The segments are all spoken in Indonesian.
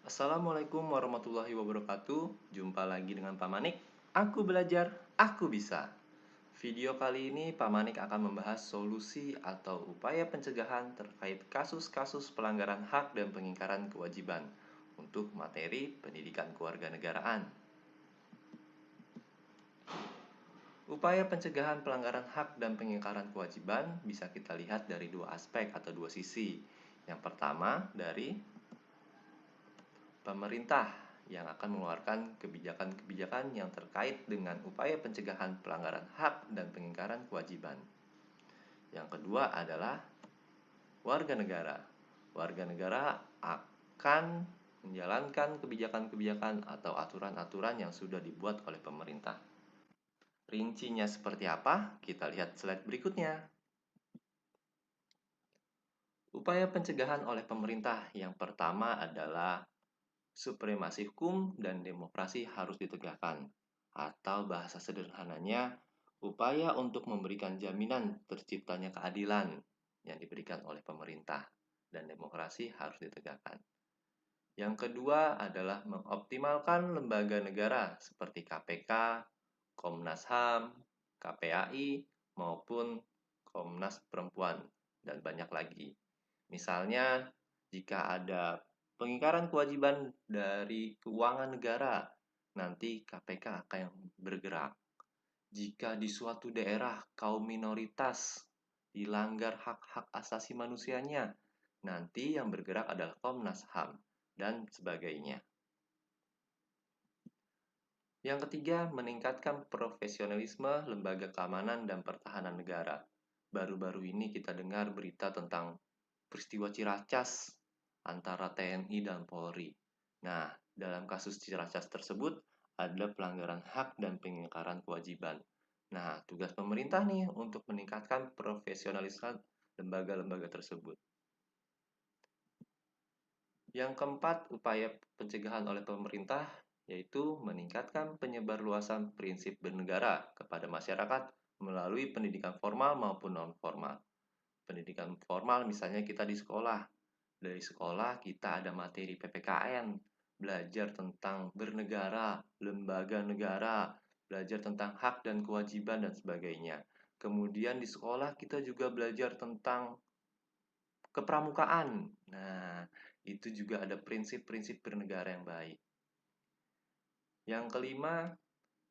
Assalamualaikum warahmatullahi wabarakatuh. Jumpa lagi dengan Pak Manik. Aku belajar, aku bisa. Video kali ini Pak Manik akan membahas solusi atau upaya pencegahan terkait kasus-kasus pelanggaran hak dan pengingkaran kewajiban untuk materi pendidikan kewarganegaraan. Upaya pencegahan pelanggaran hak dan pengingkaran kewajiban bisa kita lihat dari dua aspek atau dua sisi. Yang pertama dari pemerintah yang akan mengeluarkan kebijakan-kebijakan yang terkait dengan upaya pencegahan pelanggaran hak dan pengingkaran kewajiban. Yang kedua adalah warga negara. Warga negara akan menjalankan kebijakan-kebijakan atau aturan-aturan yang sudah dibuat oleh pemerintah. Rincinya seperti apa? Kita lihat slide berikutnya. Upaya pencegahan oleh pemerintah yang pertama adalah supremasi hukum dan demokrasi harus ditegakkan, atau bahasa sederhananya, upaya untuk memberikan jaminan terciptanya keadilan yang diberikan oleh pemerintah dan demokrasi harus ditegakkan. Yang kedua adalah mengoptimalkan lembaga negara seperti KPK, Komnas HAM, KPAI, maupun Komnas Perempuan, dan banyak lagi. Misalnya, jika ada pengingkaran kewajiban dari keuangan negara, nanti KPK akan bergerak. Jika di suatu daerah kaum minoritas dilanggar hak-hak asasi manusianya, nanti yang bergerak adalah Komnas HAM dan sebagainya. Yang ketiga, meningkatkan profesionalisme lembaga keamanan dan pertahanan negara. Baru-baru ini kita dengar berita tentang peristiwa Ciracas antara TNI dan Polri. Nah, dalam kasus Ciracas tersebut ada pelanggaran hak dan pengingkaran kewajiban. Nah, tugas pemerintah nih untuk meningkatkan profesionalisme lembaga-lembaga tersebut. Yang keempat, upaya pencegahan oleh pemerintah yaitu meningkatkan penyebarluasan prinsip bernegara kepada masyarakat melalui pendidikan formal maupun non-formal. Pendidikan formal misalnya kita di sekolah. Dari sekolah kita ada materi PPKN, belajar tentang bernegara, lembaga negara, belajar tentang hak dan kewajiban dan sebagainya. Kemudian di sekolah kita juga belajar tentang kepramukaan. Nah, itu juga ada prinsip-prinsip bernegara yang baik. Yang kelima,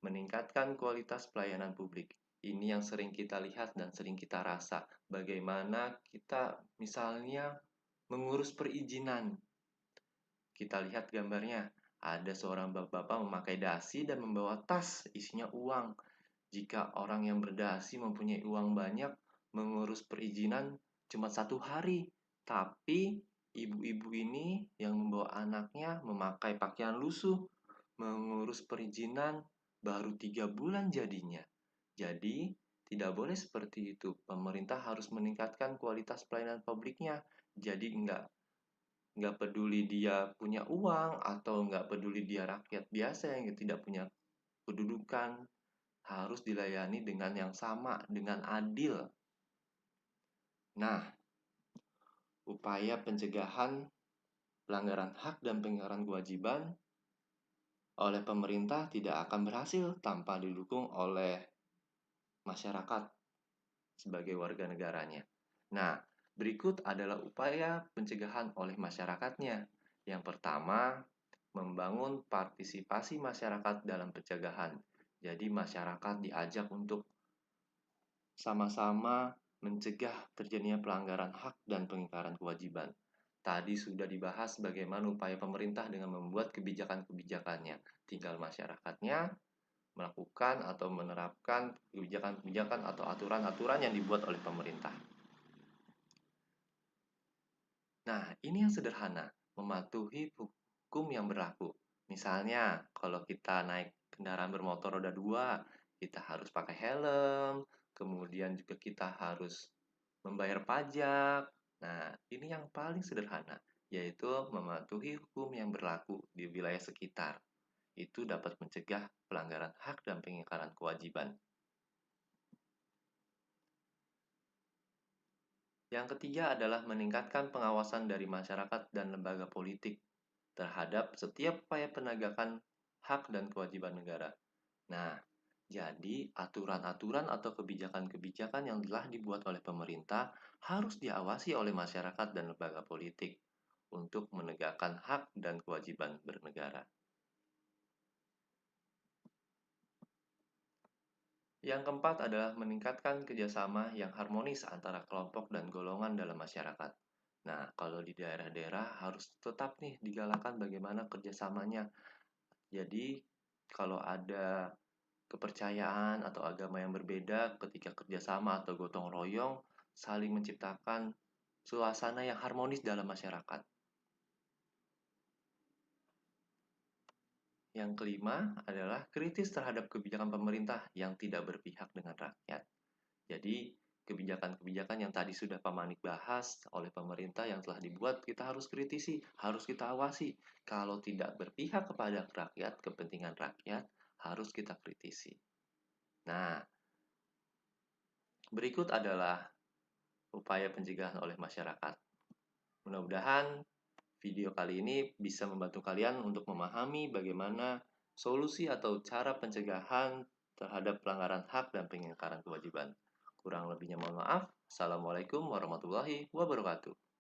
meningkatkan kualitas pelayanan publik. Ini yang sering kita lihat dan sering kita rasa. Bagaimana kita misalnya mengurus perizinan. Kita lihat gambarnya, ada seorang bapak-bapak memakai dasi dan membawa tas isinya uang. Jika orang yang berdasi mempunyai uang banyak, mengurus perizinan cuma 1 hari. Tapi ibu-ibu ini yang membawa anaknya memakai pakaian lusuh, mengurus perizinan baru 3 bulan jadinya. Jadi, tidak boleh seperti itu. Pemerintah harus meningkatkan kualitas pelayanan publiknya. Jadi, nggak peduli dia punya uang atau nggak peduli dia rakyat biasa yang tidak punya kedudukan, harus dilayani dengan yang sama, dengan adil. Nah, upaya pencegahan pelanggaran hak dan pengingkaran kewajiban oleh pemerintah tidak akan berhasil tanpa didukung oleh masyarakat sebagai warga negaranya. Nah, berikut adalah upaya pencegahan oleh masyarakatnya. Yang pertama, membangun partisipasi masyarakat dalam pencegahan. Jadi masyarakat diajak untuk sama-sama mencegah terjadinya pelanggaran hak dan pengingkaran kewajiban. Tadi sudah dibahas bagaimana upaya pemerintah dengan membuat kebijakan-kebijakannya. Tinggal masyarakatnya melakukan atau menerapkan kebijakan-kebijakan atau aturan-aturan yang dibuat oleh pemerintah. Nah, ini yang sederhana, mematuhi hukum yang berlaku. Misalnya, kalau kita naik kendaraan bermotor roda 2, kita harus pakai helm, kemudian juga kita harus membayar pajak. Nah, ini yang paling sederhana, yaitu mematuhi hukum yang berlaku di wilayah sekitar. Itu dapat mencegah pelanggaran hak dan pengingkaran kewajiban. Yang ketiga adalah meningkatkan pengawasan dari masyarakat dan lembaga politik. terhadap setiap upaya penegakan hak dan kewajiban negara. Nah, jadi aturan-aturan atau kebijakan-kebijakan yang telah dibuat oleh pemerintah harus diawasi oleh masyarakat dan lembaga politik untuk menegakkan hak dan kewajiban bernegara. Yang keempat adalah meningkatkan kerjasama yang harmonis antara kelompok dan golongan dalam masyarakat. Nah, kalau di daerah-daerah harus tetap nih digalakan bagaimana kerjasamanya. Jadi, kalau ada kepercayaan atau agama yang berbeda ketika kerjasama atau gotong royong, saling menciptakan suasana yang harmonis dalam masyarakat. Yang kelima adalah kritis terhadap kebijakan pemerintah yang tidak berpihak dengan rakyat. Jadi, kebijakan-kebijakan yang tadi sudah Pak Manik bahas oleh pemerintah yang telah dibuat, kita harus kritisi, harus kita awasi. Kalau tidak berpihak kepada rakyat, kepentingan rakyat, harus kita kritisi. Nah, berikut adalah upaya pencegahan oleh masyarakat. Mudah-mudahan video kali ini bisa membantu kalian untuk memahami bagaimana solusi atau cara pencegahan terhadap pelanggaran hak dan pengingkaran kewajiban. Kurang lebihnya mohon maaf. Assalamualaikum warahmatullahi wabarakatuh.